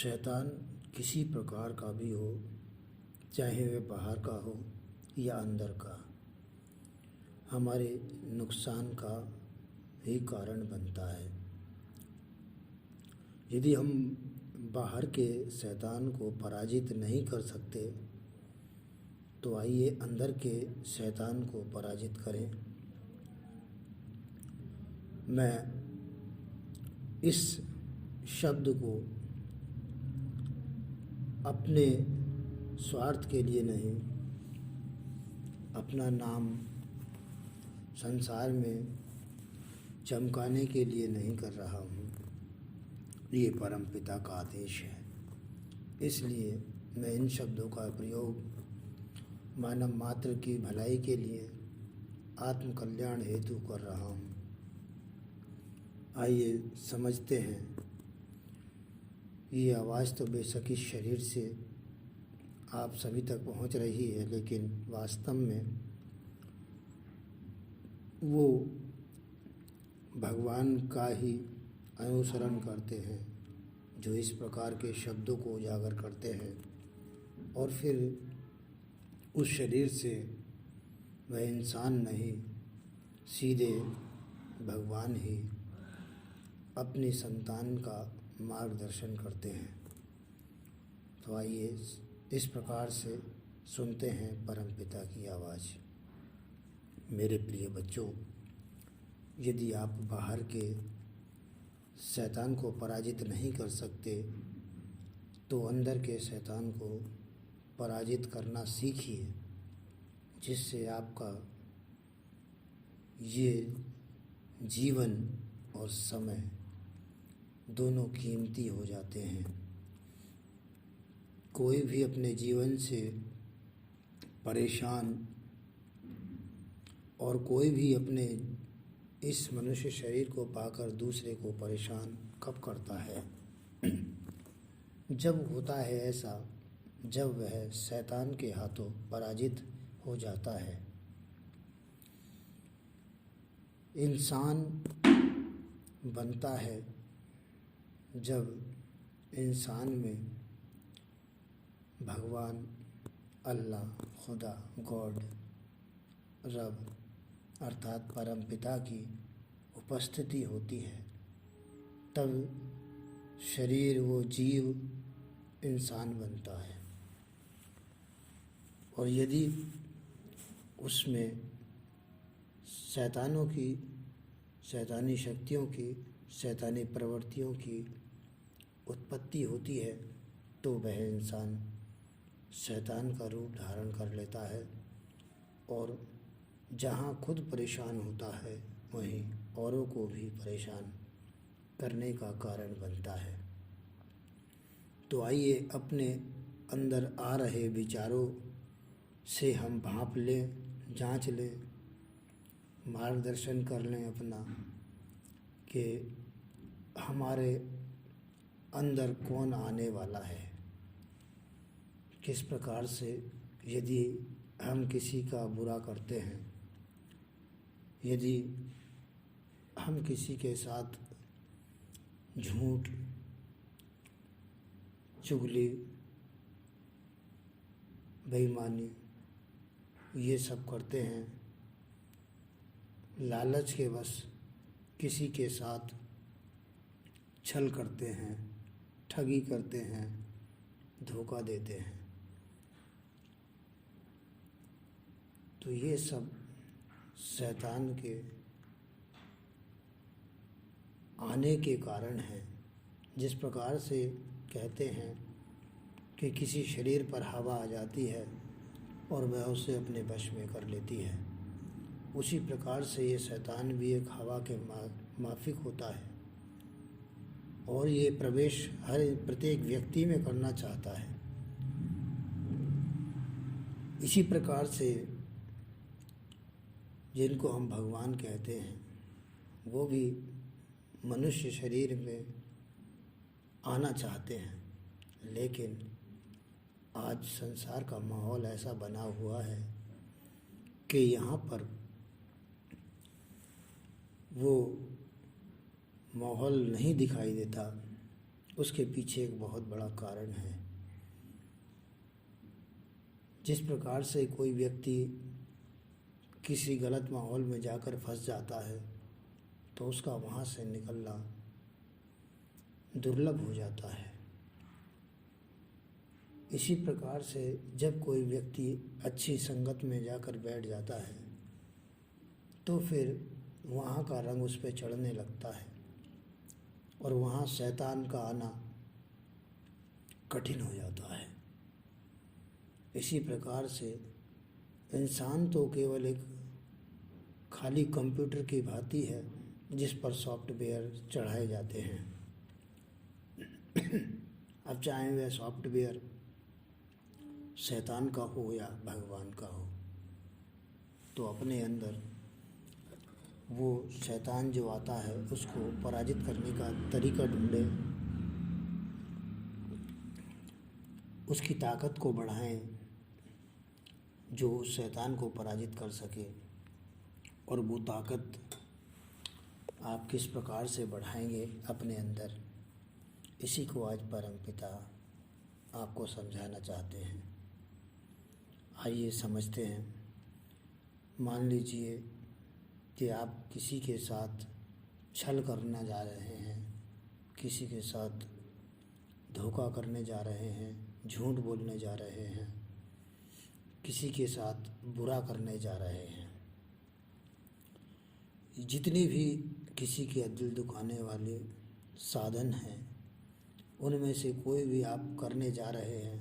शैतान किसी प्रकार का भी हो, चाहे वह बाहर का हो या अंदर का, हमारे नुकसान का ही कारण बनता है। यदि हम बाहर के शैतान को पराजित नहीं कर सकते तो आइए अंदर के शैतान को पराजित करें। मैं इस शब्द को अपने स्वार्थ के लिए नहीं, अपना नाम संसार में चमकाने के लिए नहीं कर रहा हूँ। ये परमपिता का आदेश है, इसलिए मैं इन शब्दों का प्रयोग मानव मात्र की भलाई के लिए, आत्म कल्याण हेतु कर रहा हूँ। आइए समझते हैं। ये आवाज़ तो बेशक इस शरीर से आप सभी तक पहुँच रही है, लेकिन वास्तव में वो भगवान का ही अनुसरण करते हैं, जो इस प्रकार के शब्दों को उजागर करते हैं और फिर उस शरीर से वह इंसान नहीं, सीधे भगवान ही अपनी संतान का मार्गदर्शन करते हैं। तो आइए इस प्रकार से सुनते हैं परमपिता की आवाज़। मेरे प्रिय बच्चों, यदि आप बाहर के शैतान को पराजित नहीं कर सकते तो अंदर के शैतान को पराजित करना सीखिए, जिससे आपका ये जीवन और समय दोनों कीमती हो जाते हैं। कोई भी अपने जीवन से परेशान और कोई भी अपने इस मनुष्य शरीर को पाकर दूसरे को परेशान कब करता है? जब होता है ऐसा, जब वह शैतान के हाथों पराजित हो जाता है। इंसान बनता है जब इंसान में भगवान, अल्लाह, खुदा, गॉड, रब अर्थात परमपिता की उपस्थिति होती है। तब शरीर, वो जीव इंसान बनता है। और यदि उसमें शैतानों की, शैतानी शक्तियों की, शैतानी प्रवृत्तियों की उत्पत्ति होती है तो वह इंसान शैतान का रूप धारण कर लेता है और जहाँ खुद परेशान होता है वहीं औरों को भी परेशान करने का कारण बनता है। तो आइए अपने अंदर आ रहे विचारों से हम भांप लें, जांच लें, मार्गदर्शन कर लें अपना कि हमारे अंदर कौन आने वाला है। किस प्रकार से यदि हम किसी का बुरा करते हैं, यदि हम किसी के साथ झूठ, चुगली, बेईमानी ये सब करते हैं, लालच के वश किसी के साथ छल करते हैं, ठगी करते हैं, धोखा देते हैं, तो ये सब शैतान के आने के कारण हैं। जिस प्रकार से कहते हैं कि किसी शरीर पर हवा आ जाती है और वह उसे अपने वश में कर लेती है, उसी प्रकार से ये शैतान भी एक हवा के माफिक होता है और ये प्रवेश हर प्रत्येक व्यक्ति में करना चाहता है। इसी प्रकार से जिनको हम भगवान कहते हैं वो भी मनुष्य शरीर में आना चाहते हैं, लेकिन आज संसार का माहौल ऐसा बना हुआ है कि यहाँ पर वो माहौल नहीं दिखाई देता। उसके पीछे एक बहुत बड़ा कारण है। जिस प्रकार से कोई व्यक्ति किसी गलत माहौल में जाकर फंस जाता है तो उसका वहाँ से निकलना दुर्लभ हो जाता है, इसी प्रकार से जब कोई व्यक्ति अच्छी संगत में जाकर बैठ जाता है तो फिर वहाँ का रंग उस पर चढ़ने लगता है और वहाँ शैतान का आना कठिन हो जाता है। इसी प्रकार से इंसान तो केवल एक खाली कंप्यूटर की भांति है जिस पर सॉफ्टवेयर चढ़ाए जाते हैं। अब चाहे वह सॉफ्टवेयर शैतान का हो या भगवान का हो, तो अपने अंदर वो शैतान जो आता है उसको पराजित करने का तरीका ढूंढे, उसकी ताकत को बढ़ाएं जो उस शैतान को पराजित कर सके। और वो ताकत आप किस प्रकार से बढ़ाएंगे अपने अंदर, इसी को आज परमपिता आपको समझाना चाहते हैं। आइए समझते हैं। मान लीजिए कि आप किसी के साथ छल करने जा रहे हैं, किसी के साथ धोखा करने जा रहे हैं, झूठ बोलने जा रहे हैं, किसी के साथ बुरा करने जा रहे हैं। जितनी भी किसी के दिल दुखाने वाले साधन हैं उनमें से कोई भी आप करने जा रहे हैं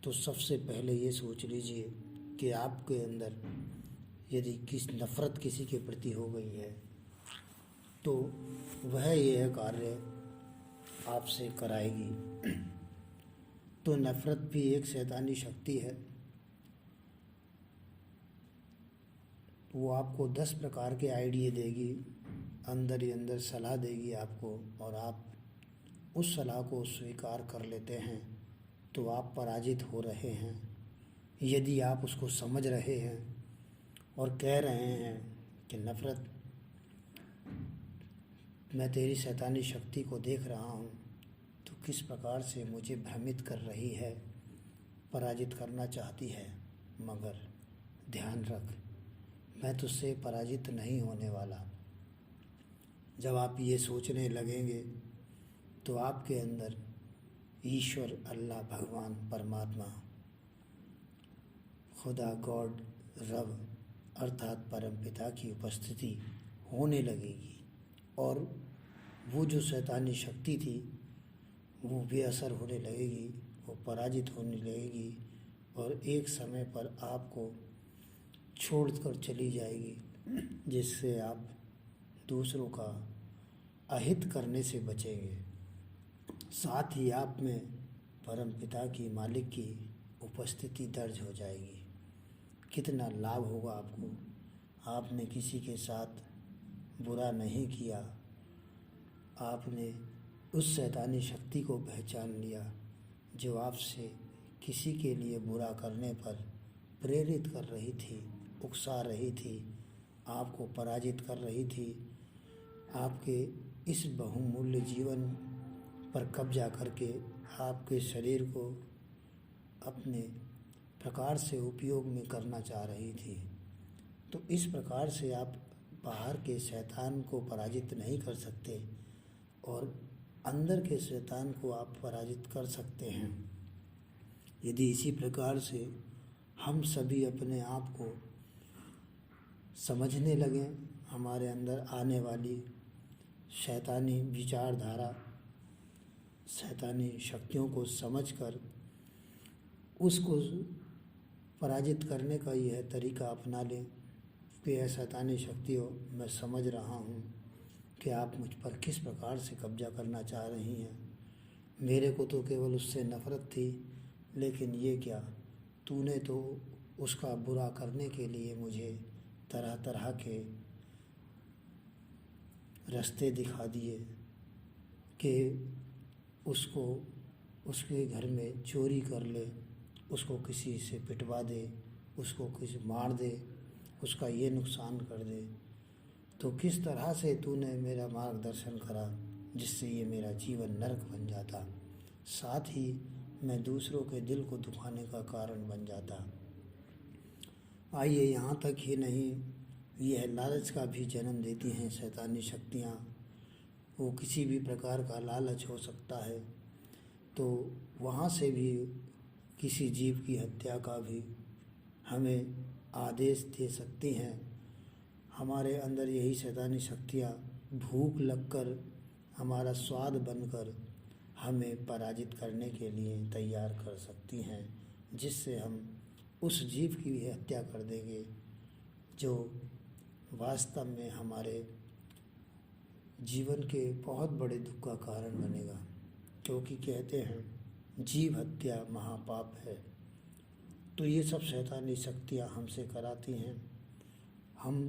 तो सबसे पहले ये सोच लीजिए कि आपके अंदर यदि नफ़रत किसी के प्रति हो गई है तो वह यह कार्य आपसे कराएगी। तो नफ़रत भी एक शैतानी शक्ति है। वो आपको 10 प्रकार के आइडिया देगी, अंदर ही अंदर सलाह देगी आपको, और आप उस सलाह को स्वीकार कर लेते हैं तो आप पराजित हो रहे हैं। यदि आप उसको समझ रहे हैं और कह रहे हैं कि नफ़रत, मैं तेरी शैतानी शक्ति को देख रहा हूँ तो किस प्रकार से मुझे भ्रमित कर रही है, पराजित करना चाहती है, मगर ध्यान रख मैं तुझसे पराजित नहीं होने वाला। जब आप ये सोचने लगेंगे तो आपके अंदर ईश्वर, अल्लाह, भगवान, परमात्मा, खुदा, गॉड, रब अर्थात परमपिता की उपस्थिति होने लगेगी और वो जो शैतानी शक्ति थी वो बेअसर होने लगेगी, वो पराजित होने लगेगी और एक समय पर आपको छोड़कर चली जाएगी, जिससे आप दूसरों का अहित करने से बचेंगे। साथ ही आप में परमपिता की, मालिक की उपस्थिति दर्ज हो जाएगी। कितना लाभ होगा आपको। आपने किसी के साथ बुरा नहीं किया, आपने उस शैतानी शक्ति को पहचान लिया जो आपसे किसी के लिए बुरा करने पर प्रेरित कर रही थी, उकसा रही थी, आपको पराजित कर रही थी, आपके इस बहुमूल्य जीवन पर कब्जा करके आपके शरीर को अपने प्रकार से उपयोग में करना चाह रही थी। तो इस प्रकार से आप बाहर के शैतान को पराजित नहीं कर सकते और अंदर के शैतान को आप पराजित कर सकते हैं। यदि इसी प्रकार से हम सभी अपने आप को समझने लगें, हमारे अंदर आने वाली शैतानी विचारधारा, शैतानी शक्तियों को समझकर उसको पराजित करने का यह तरीका अपना लें कि यह शैतानी शक्तियों, मैं समझ रहा हूँ कि आप मुझ पर किस प्रकार से कब्जा करना चाह रही हैं। मेरे को तो केवल उससे नफ़रत थी, लेकिन ये क्या, तूने तो उसका बुरा करने के लिए मुझे तरह तरह के रास्ते दिखा दिए कि उसको उसके घर में चोरी कर ले, उसको किसी से पिटवा दे, उसको किसी मार दे, उसका ये नुकसान कर दे। तो किस तरह से तूने मेरा मार्गदर्शन करा, जिससे ये मेरा जीवन नरक बन जाता, साथ ही मैं दूसरों के दिल को दुखाने का कारण बन जाता। आइए, यहाँ तक ही नहीं, यह लालच का भी जन्म देती हैं शैतानी शक्तियाँ। वो किसी भी प्रकार का लालच हो सकता है, तो वहाँ से भी किसी जीव की हत्या का भी हमें आदेश दे सकती हैं। हमारे अंदर यही शैतानी शक्तियाँ भूख लगकर, हमारा स्वाद बनकर हमें पराजित करने के लिए तैयार कर सकती हैं, जिससे हम उस जीव की भी हत्या कर देंगे जो वास्तव में हमारे जीवन के बहुत बड़े दुख का कारण बनेगा। क्योंकि कहते हैं जीव हत्या महापाप है। तो ये सब शैतानी शक्तियाँ हमसे कराती हैं। हम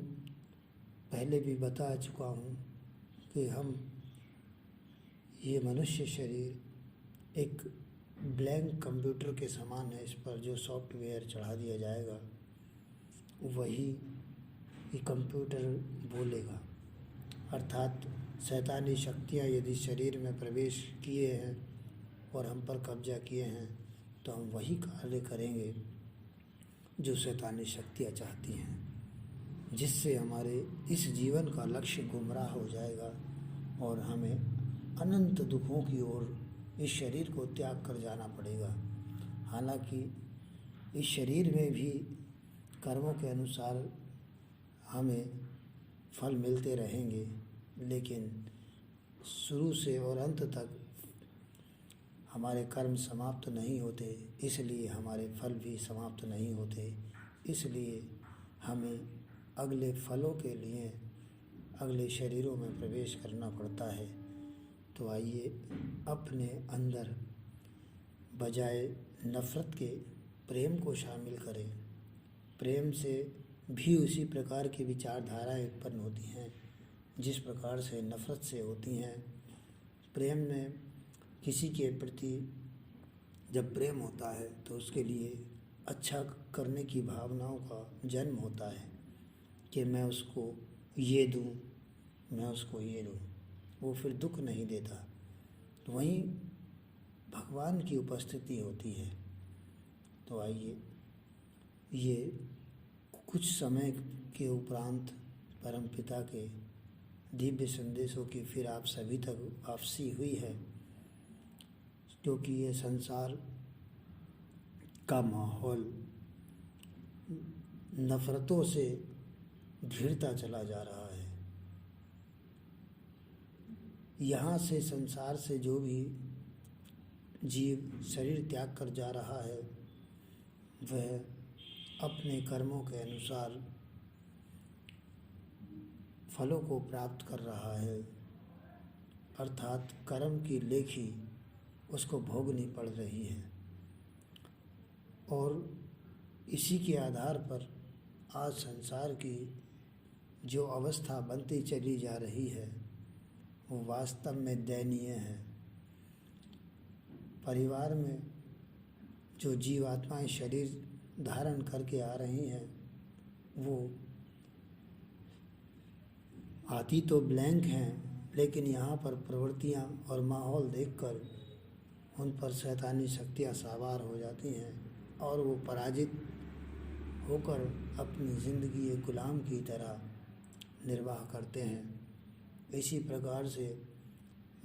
पहले भी बता चुका हूँ कि हम ये मनुष्य शरीर एक ब्लैंक कंप्यूटर के समान है। इस पर जो सॉफ्टवेयर चढ़ा दिया जाएगा वही ये कंप्यूटर बोलेगा। अर्थात शैतानी शक्तियाँ यदि शरीर में प्रवेश किए हैं और हम पर कब्जा किए हैं तो हम वही कार्य करेंगे जो शैतानी शक्तियाँ चाहती हैं, जिससे हमारे इस जीवन का लक्ष्य गुमराह हो जाएगा और हमें अनंत दुखों की ओर इस शरीर को त्याग कर जाना पड़ेगा। हालांकि इस शरीर में भी कर्मों के अनुसार हमें फल मिलते रहेंगे, लेकिन शुरू से और अंत तक हमारे कर्म समाप्त नहीं होते, इसलिए हमारे फल भी समाप्त नहीं होते। इसलिए हमें अगले फलों के लिए अगले शरीरों में प्रवेश करना पड़ता है। तो आइए अपने अंदर बजाय नफ़रत के प्रेम को शामिल करें। प्रेम से भी उसी प्रकार की विचारधाराएं उत्पन्न होती हैं जिस प्रकार से नफ़रत से होती हैं। प्रेम में किसी के प्रति जब प्रेम होता है तो उसके लिए अच्छा करने की भावनाओं का जन्म होता है कि मैं उसको ये दूँ, मैं उसको ये दूँ। वो फिर दुख नहीं देता। तो वहीं भगवान की उपस्थिति होती है। तो आइए, ये कुछ समय के उपरांत परमपिता के दिव्य संदेशों की फिर आप सभी तक वापसी हुई है, क्योंकि ये संसार का माहौल नफ़रतों से घिरता चला जा रहा है। यहाँ से संसार से जो भी जीव शरीर त्याग कर जा रहा है वह अपने कर्मों के अनुसार फलों को प्राप्त कर रहा है। अर्थात कर्म की लेखी उसको भोगनी पड़ रही है और इसी के आधार पर आज संसार की जो अवस्था बनती चली जा रही है वो वास्तव में दयनीय है। परिवार में जो जीवात्माएं शरीर धारण करके आ रही हैं वो आती तो ब्लैंक हैं, लेकिन यहाँ पर प्रवृत्तियाँ और माहौल देखकर उन पर शैतानी शक्तियाँ सवार हो जाती हैं और वो पराजित होकर अपनी ज़िंदगी एक गुलाम की तरह निर्वाह करते हैं। इसी प्रकार से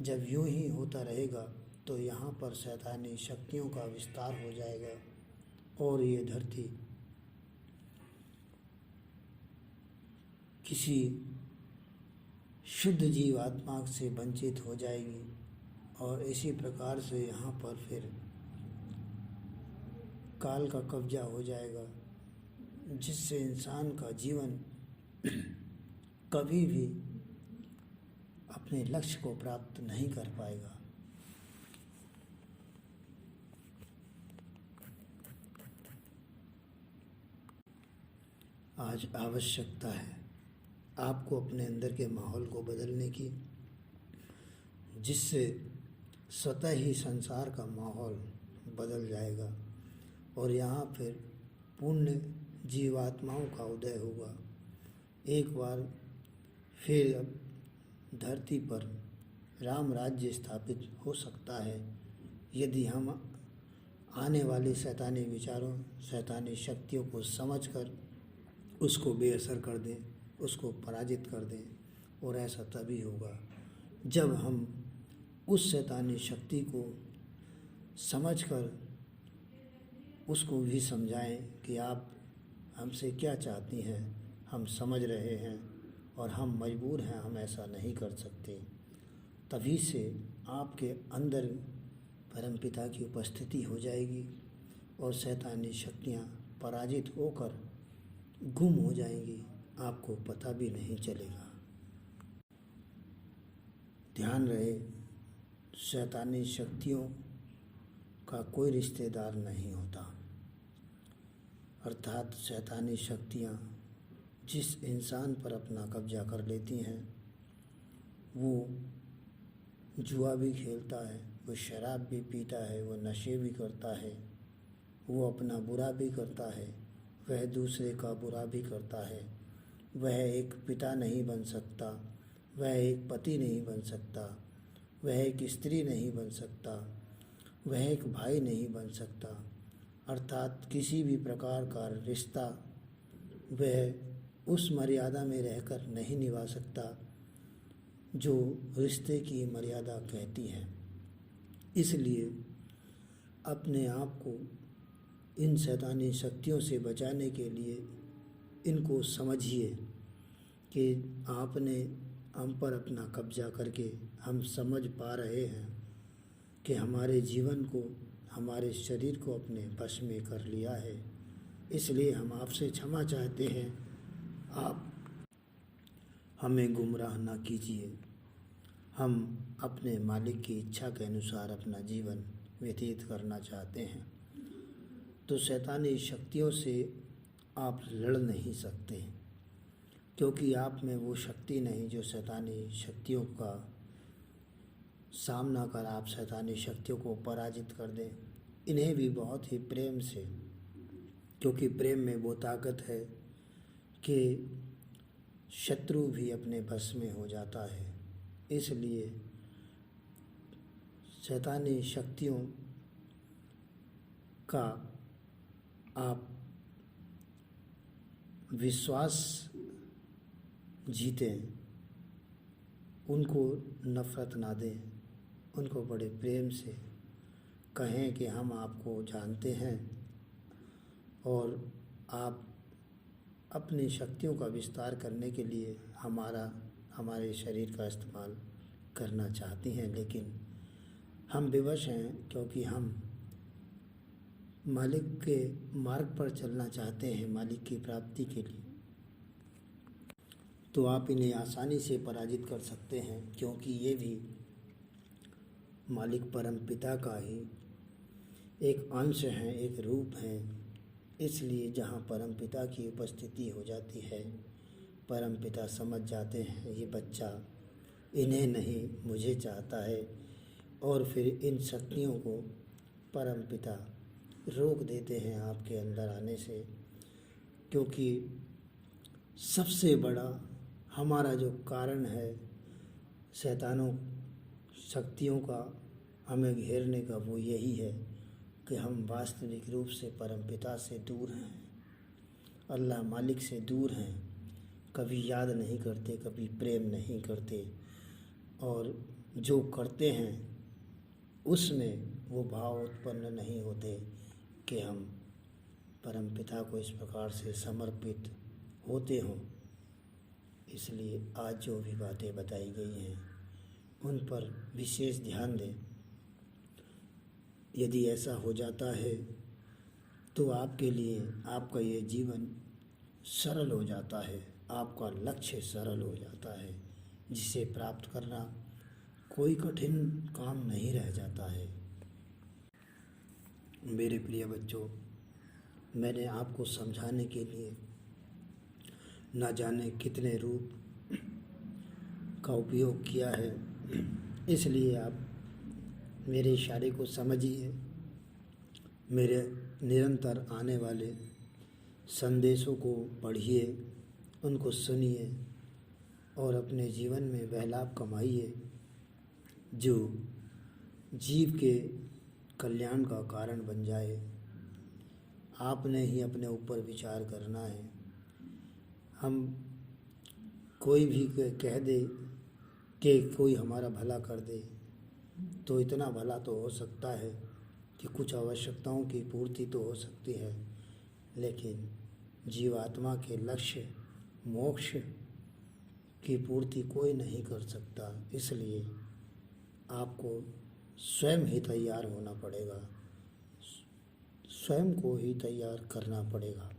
जब यूं ही होता रहेगा तो यहाँ पर शैतानी शक्तियों का विस्तार हो जाएगा और ये धरती किसी शुद्ध जीव आत्मा से वंचित हो जाएगी और इसी प्रकार से यहाँ पर फिर काल का कब्जा हो जाएगा, जिससे इंसान का जीवन कभी भी अपने लक्ष्य को प्राप्त नहीं कर पाएगा। आज आवश्यकता है आपको अपने अंदर के माहौल को बदलने की, जिससे स्वतः ही संसार का माहौल बदल जाएगा और यहाँ फिर पुण्य जीवात्माओं का उदय होगा। एक बार फिर अब धरती पर राम राज्य स्थापित हो सकता है यदि हम आने वाले शैतानी विचारों, शैतानी शक्तियों को समझकर उसको बेअसर कर दें, उसको पराजित कर दें। और ऐसा तभी होगा जब हम उस शैतानी शक्ति को समझकर उसको भी समझाएं कि आप हमसे क्या चाहती हैं, हम समझ रहे हैं और हम मजबूर हैं, हम ऐसा नहीं कर सकते। तभी से आपके अंदर परमपिता की उपस्थिति हो जाएगी और शैतानी शक्तियाँ पराजित होकर गुम हो जाएंगी, आपको पता भी नहीं चलेगा। ध्यान रहे, शैतानी शक्तियों का कोई रिश्तेदार नहीं होता, अर्थात शैतानी शक्तियाँ जिस इंसान पर अपना कब्जा कर लेती हैं वो जुआ भी खेलता है, वो शराब भी पीता है, वो नशे भी करता है, वो अपना बुरा भी करता है, वह दूसरे का बुरा भी करता है। वह एक पिता नहीं बन सकता, वह एक पति नहीं बन सकता, वह एक स्त्री नहीं बन सकता, वह एक भाई नहीं बन सकता, अर्थात किसी भी प्रकार का रिश्ता वह उस मर्यादा में रहकर नहीं निभा सकता जो रिश्ते की मर्यादा कहती है। इसलिए अपने आप को इन शैतानी शक्तियों से बचाने के लिए इनको समझिए कि आपने हम पर अपना कब्जा करके हम समझ पा रहे हैं कि हमारे जीवन को, हमारे शरीर को अपने वश में कर लिया है। इसलिए हम आपसे क्षमा चाहते हैं, आप हमें गुमराह ना कीजिए। हम अपने मालिक की इच्छा के अनुसार अपना जीवन व्यतीत करना चाहते हैं। तो शैतानी शक्तियों से आप लड़ नहीं सकते क्योंकि आप में वो शक्ति नहीं जो शैतानी शक्तियों का सामना कर आप शैतानी शक्तियों को पराजित कर दें। इन्हें भी बहुत ही प्रेम से, क्योंकि प्रेम में वो ताकत है कि शत्रु भी अपने बस में हो जाता है। इसलिए शैतानी शक्तियों का आप विश्वास जीतें, उनको नफ़रत ना दें, उनको बड़े प्रेम से कहें कि हम आपको जानते हैं और आप अपनी शक्तियों का विस्तार करने के लिए हमारे शरीर का इस्तेमाल करना चाहती हैं, लेकिन हम विवश हैं क्योंकि हम मालिक के मार्ग पर चलना चाहते हैं मालिक की प्राप्ति के लिए। तो आप इन्हें आसानी से पराजित कर सकते हैं क्योंकि ये भी मालिक परम पिता का ही एक अंश है, एक रूप है। इसलिए जहाँ परम पिता की उपस्थिति हो जाती है, परम पिता समझ जाते हैं ये बच्चा इन्हें नहीं मुझे चाहता है, और फिर इन शक्तियों को परम पिता रोक देते हैं आपके अंदर आने से। क्योंकि सबसे बड़ा हमारा जो कारण है शैतानों शक्तियों का हमें घेरने का, वो यही है कि हम वास्तविक रूप से परमपिता से दूर हैं, अल्लाह मालिक से दूर हैं, कभी याद नहीं करते, कभी प्रेम नहीं करते, और जो करते हैं उसमें वो भाव उत्पन्न नहीं होते कि हम परमपिता को इस प्रकार से समर्पित होते हों। इसलिए आज जो भी बातें बताई गई हैं उन पर विशेष ध्यान दें। यदि ऐसा हो जाता है तो आपके लिए आपका ये जीवन सरल हो जाता है, आपका लक्ष्य सरल हो जाता है, जिसे प्राप्त करना कोई कठिन काम नहीं रह जाता है। मेरे प्रिय बच्चों, मैंने आपको समझाने के लिए न जाने कितने रूप का उपयोग किया है, इसलिए आप मेरे इशारे को समझिए, मेरे निरंतर आने वाले संदेशों को पढ़िए, उनको सुनिए और अपने जीवन में वह लाभ कमाइए जो जीव के कल्याण का कारण बन जाए। आपने ही अपने ऊपर विचार करना है। हम कोई भी कह दे कि कोई हमारा भला कर दे, तो इतना भला तो हो सकता है कि कुछ आवश्यकताओं की पूर्ति तो हो सकती है, लेकिन जीवात्मा के लक्ष्य मोक्ष की पूर्ति कोई नहीं कर सकता। इसलिए आपको स्वयं ही तैयार होना पड़ेगा, स्वयं को ही तैयार करना पड़ेगा।